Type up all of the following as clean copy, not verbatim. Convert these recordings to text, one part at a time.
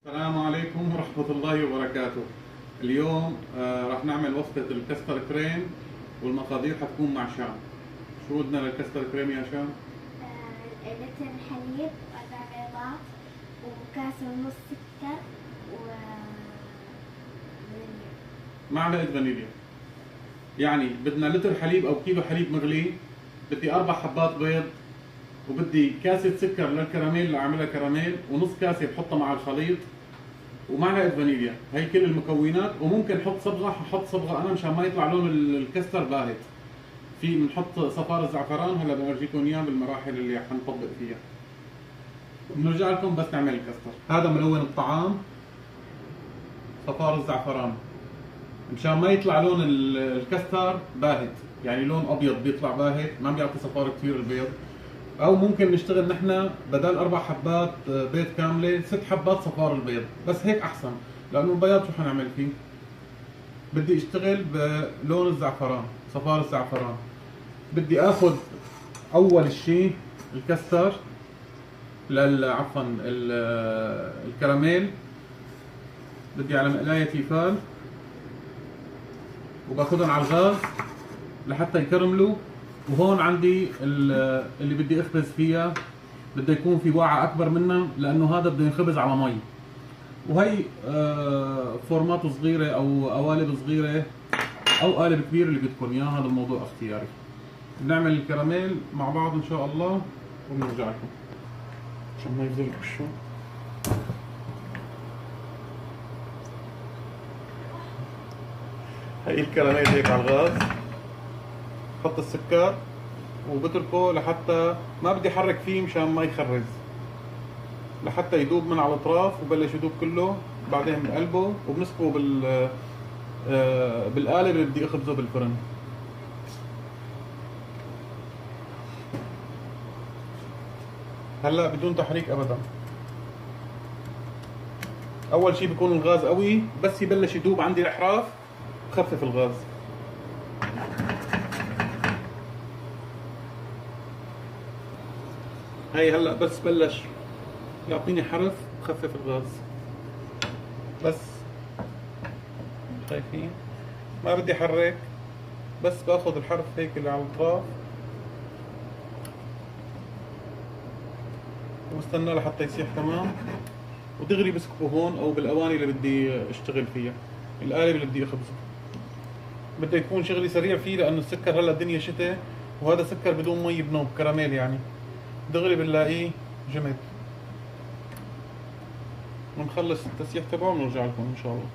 السلام عليكم ورحمة الله وبركاته. اليوم راح نعمل وصفة الكاستر كريم، والمقادير حتكون مع شام. شو بدنا للكاستر كريم يا شام؟ لتر حليب و4 بيضات وكاس ونص سكر معلقة فانيليا. يعني بدنا لتر حليب أو كيلو حليب مغلي، بدي 4 حبات بيض، وبدي كاسة سكر للكراميل اللي أعملها كراميل، ونص كاسة بحطها مع الخليط، ومعلقه فانيليا. هي كل المكونات. وممكن احط صبغه، ححط صبغه انا مشان ما يطلع لون الكستر باهت. في بنحط صفار الزعفران، هلا بورجيكم اياه بالمراحل اللي حنطبق فيها. بنرجع لكم بس نعمل الكستر. هذا ملون الطعام، صفار الزعفران، مشان ما يطلع لون الكستر باهت، يعني لون ابيض بيطلع باهت، ما بيعطي صفار كثير البيض. او ممكن نشتغل نحن بدل 4 حبات بيض كامله 6 حبات صفار البيض، بس هيك احسن، لانه البياض شو حنعمل فيه؟ بدي اشتغل بلون الزعفران، صفار الزعفران. بدي اخذ اول شيء الكستر عفوا الكراميل، بدي على مقلايه تيفال، وباخذهم على الغاز لحتى يكرملوا. وهون عندي اللي بدي اخبز فيها، بده يكون في وعاء اكبر منها، لانه هذا بده ينخبز على مي. وهي فورمات صغيره او قوالب صغيره او قالب كبير اللي بدكم اياه، هذا الموضوع اختياري. بنعمل الكراميل مع بعض ان شاء الله وبنرجع لكم عشان ما يفضل وشه. هي الكراميل هيك على الغاز، بحط السكر وبتركه لحتى ما بدي احرك فيه مشان ما يخرز، لحتى يذوب من على الاطراف وبلش يذوب كله. بعدين بنقلبه وبنسكبه بالقالب اللي بدي اخبزه بالفرن. هلا بدون تحريك ابدا. اول شيء بيكون الغاز قوي، بس يبلش يذوب عندي الاحراف بخفف الغاز. هي هلا بس بلش يعطيني حرف، بخفف الغاز بس. شايفين؟ ما بدي احرك، بس باخذ الحرف هيك اللي على الاطراف واستناه لحتى يسيح تمام، ودغري بسكبه هون او بالاواني اللي بدي اشتغل فيها، القالب اللي بدي اخبزه. بده يكون شغلي سريع فيه، لانه السكر هلا الدنيا شتاء، وهذا سكر بدون مي بنوب كراميل، يعني دغري بنلاقيه جمد. ونخلص التسييح تبعه ونرجع لكم ان شاء الله.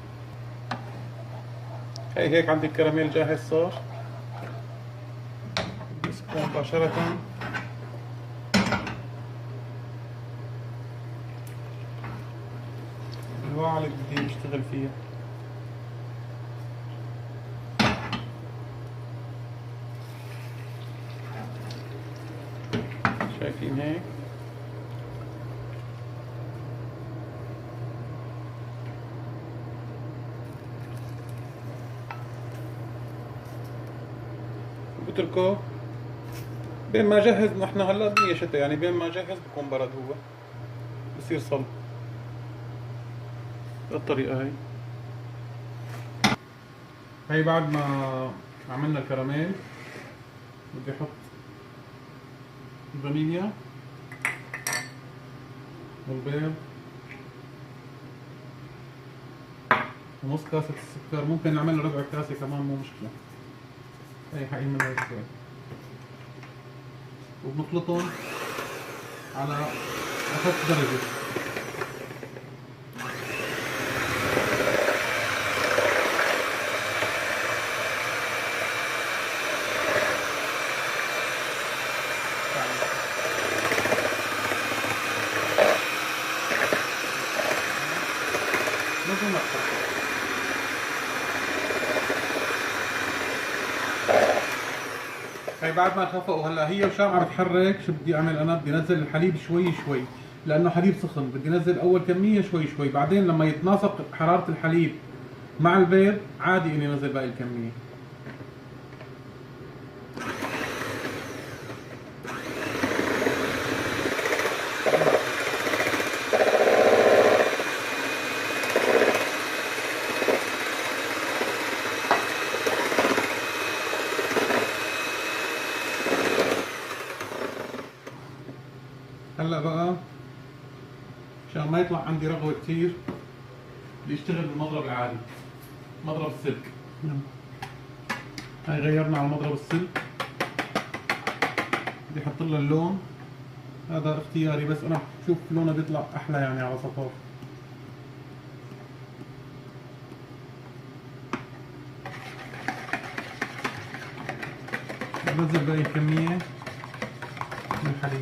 هي هيك عندي الكراميل جاهز صار، بسكبه مباشرة. الوعاء اللي بدي اشتغل فيها. شايفين هيك؟ بتركه بين ما جهز. نحن هلا الدنيا شتاء، يعني بين ما جهز بكون برد، هو بصير صلب بالطريقة هاي. هي بعد ما عملنا الكراميل بدي احط الفانيليا والبيض ونص كاسة السكر، ممكن نعمل ربع كاسة كمان مو مشكلة. هي حقيقي منها شوي، وبنخلطهم على أخف درجة. هي بعد ما خفقوا، هلا هي وشام عم تحرك. شو بدي اعمل انا؟ بدي انزل الحليب شوي شوي، لانه حليب سخن. بدي انزل اول كميه شوي شوي، بعدين لما يتناسق حراره الحليب مع البيض عادي اني انزل باقي الكميه. هلا بقى عشان ما يطلع عندي رغوه كثير بدي اشتغل بالمضرب العادي، مضرب السلك. هاي غيرنا على مضرب السلك، بدي احط لها اللون، هذا اختياري بس انا بشوف لونه بيطلع احلى يعني على صفار. بنزل باقي الكمية من الحليب.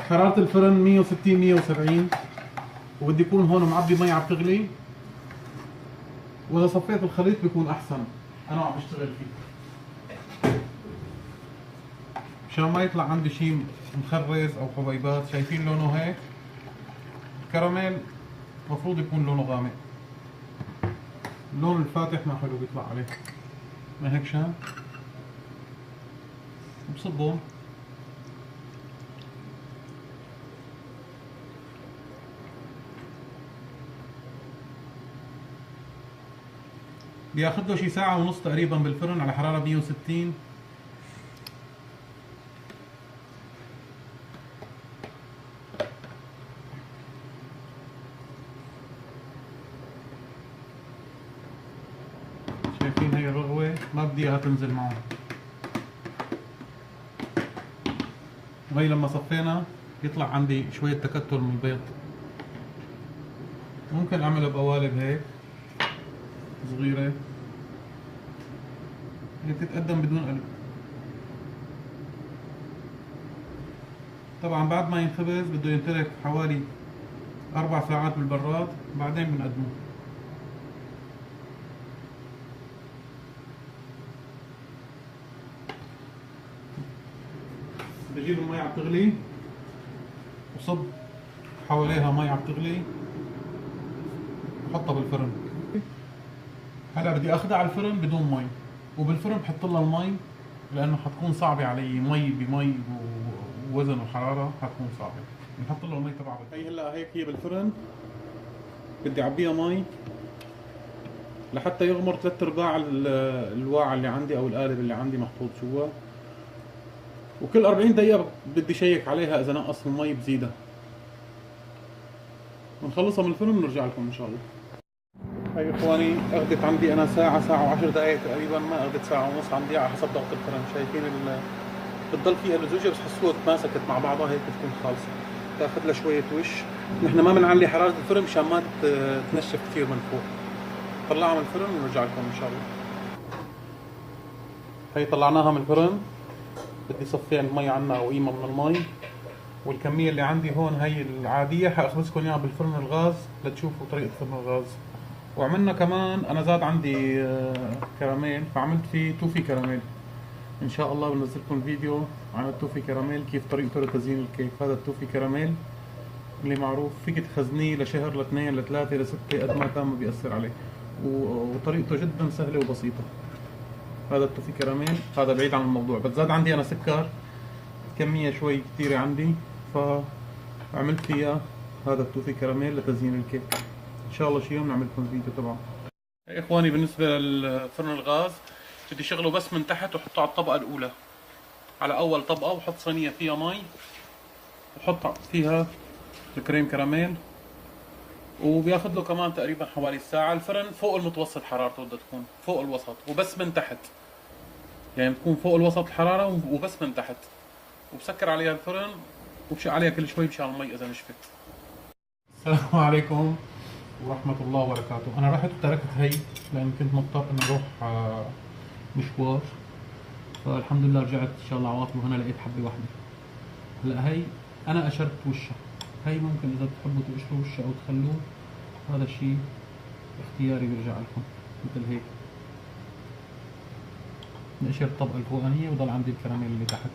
حرارة الفرن 160 170، وبدي يكون هون معبي مي عم تغلي، واذا صفيت الخليط بيكون احسن انا عم بشتغل فيه، مشان ما يطلع عندي شيء مخرز او حبيبات. شايفين لونه هيك؟ الكراميل المفروض يكون لونه غامق، اللون الفاتح ما حلو بيطلع عليه، ما هيك شان؟ بصبهم بياخذ له شي ساعة ونص تقريبا بالفرن على حرارة 160. شايفين هي الرغوة ما بدي اياها تنزل معه، وهي لما صفينا يطلع عندي شوية تكتل من البيض. ممكن اعملها بقوالب هيك صغيرة، هي بتتقدم بدون قلب. طبعا بعد ما ينخبز بده ينترك حوالي 4 ساعات بالبراد، بعدين بنقدمه. بجيب المي عم تغلي وصب حواليها مي عم تغلي وحطها بالفرن. هلا بدي اخذها على الفرن بدون مي، وبالفرن بحط لها المي لانه حتكون صعبه علي، مي بمي ووزن وحراره حتكون صعبه، بنحط لها المي تبعها. هي هلا هيك هي بالفرن، بدي اعبيها مي لحتى يغمر 3/4 الواعي اللي عندي او القالب اللي عندي محطوط جوا، وكل 40 دقيقة بدي شيك عليها إذا نقص المي بزيدها. ونخلصها من الفرن ونرجع لكم إن شاء الله. هاي إخواني أخذت عندي أنا ساعة و10 دقائق تقريبا، ما أخذت ساعة ونص عندي على حسب ضغط الفرن. شايفين بتضل فيها لزوجة بس حسوها تماسكت مع بعضها هيك بتكون خالصة. تاخذ لها شوية وش. نحن ما بنعلي حرارة الفرن مشان ما تنشف كثير من فوق. طلعها من الفرن ونرجع لكم إن شاء الله. هي طلعناها من الفرن، بدي صفي المي عنا او قيمه من المي، والكميه اللي عندي هون هي العاديه، حاخبزكم اياها بالفرن الغاز لتشوفوا طريقه فرن الغاز. وعملنا كمان انا زاد عندي كراميل، فعملت فيه توفي كراميل. ان شاء الله بنزل لكم فيديو عن التوفي كراميل كيف طريقته لتزيين الكيك. هذا التوفي كراميل اللي معروف فيك تخزنيه لشهر ل2 ل3 ل6 قد ما كان ما بيأثر عليه، وطريقته جدا سهله وبسيطه. هذا التوفي كراميل، هذا بعيد عن الموضوع، بس زاد عندي انا سكر كمية شوي كثيرة عندي، فعملت فيها هذا التوفي كراميل لتزيين الكيك. ان شاء الله شي يوم نعمل لكم فيديو تبعه. يا اخواني بالنسبة للفرن الغاز بدي شغله بس من تحت وحطه على الطبقة الاولى، على اول طبقة، وحط صينية فيها مي وحط فيها الكريم كراميل، وبياخذ له كمان تقريبا حوالي ساعة. الفرن فوق المتوسط حرارته بدها تكون، فوق الوسط وبس من تحت، يعني بتكون فوق الوسط الحرارة وبس من تحت، وبسكر عليها الفرن وبشق عليها كل شوي مشان المي إذا نشفت. السلام عليكم ورحمة الله وبركاته. أنا رحت وتركت هي لأن كنت مضطر إني أروح مشوار، فالحمد لله رجعت إن شاء الله عواطلي، وهنا لقيت حبة واحدة. هلا هي أنا قشرت وشها، هي ممكن إذا بتحبوا تقشروا وشها أو تخلوه، هذا شيء اختياري بيرجع لكم. مثل هيك نقشر الطبقة الفوقانية وضل عندي الكراميل اللي تحت.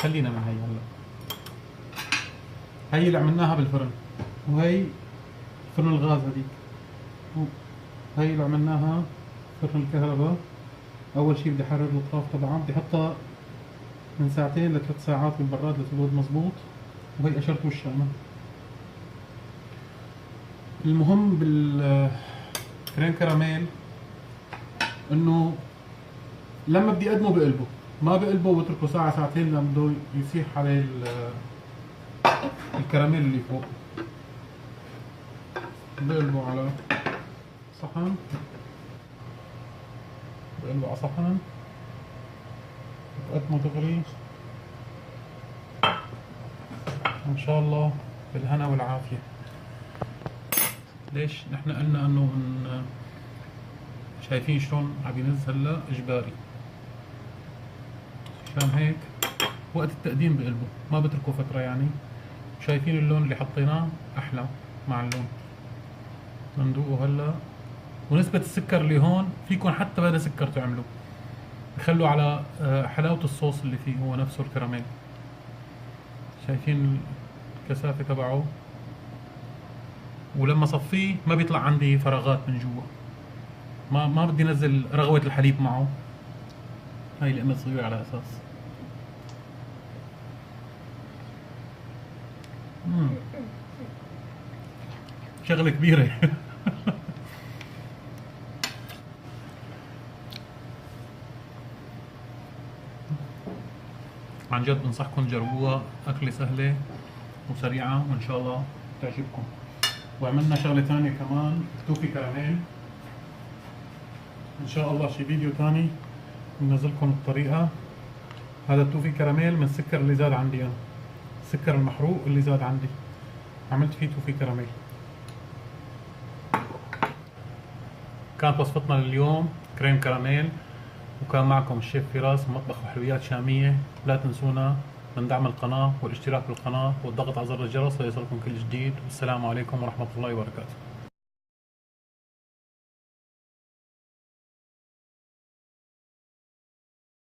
خلينا من هي هلا. هي اللي عملناها بالفرن، وهي فرن الغاز هذيك، هي اللي عملناها فرن الكهرباء. اول شيء بدي احرر الاطراف طبعا، بدي احطها من 2 ل3 ساعات بالبراد لتبرد مزبوط، وهي قشرت وشها انا. المهم بالكريم كراميل انه لما بدي اقدمه بقلبه، ما بقلبه وبتركه ساعة ساعتين لما بده يسيح عليه الكراميل اللي فوق. بقلبه على صحن، بقلبه على صحن، بقدمه دغري ان شاء الله بالهنا والعافية. ليش نحن قلنا انه شايفين شلون عم ينزل هلا اجباري، عشان هيك وقت التقديم بقلبه ما بتركه فترة. يعني شايفين اللون اللي حطيناه احلى مع اللون. بندوقه هلا، ونسبة السكر اللي هون فيكم حتى بلا سكر تعملوا، بخلوا على حلاوة الصوص اللي فيه هو نفسه الكراميل. شايفين الكثافة تبعه، ولما صفيه ما بيطلع عندي فراغات من جوا. ما بدي انزل رغوة الحليب معه. هاي القمة صغيرة على اساس شغلة كبيرة. عن جد بنصحكم تجربوها، أكلة سهلة وسريعة وإن شاء الله تعجبكم. وعملنا شغلة ثانية كمان، توفي كراميل. إن شاء الله شي فيديو ثاني بنزلكم الطريقة. هذا التوفي كراميل من السكر اللي زاد عندي أنا، السكر المحروق اللي زاد عندي، عملت فيه توفي كراميل. كانت وصفتنا لليوم كريم كراميل، وكان معكم الشيف فراس من مطبخ وحلويات شامية. لا تنسونا من دعم القناة والاشتراك بالقناة والضغط على زر الجرس ليصلكم كل جديد. والسلام عليكم ورحمة الله وبركاته.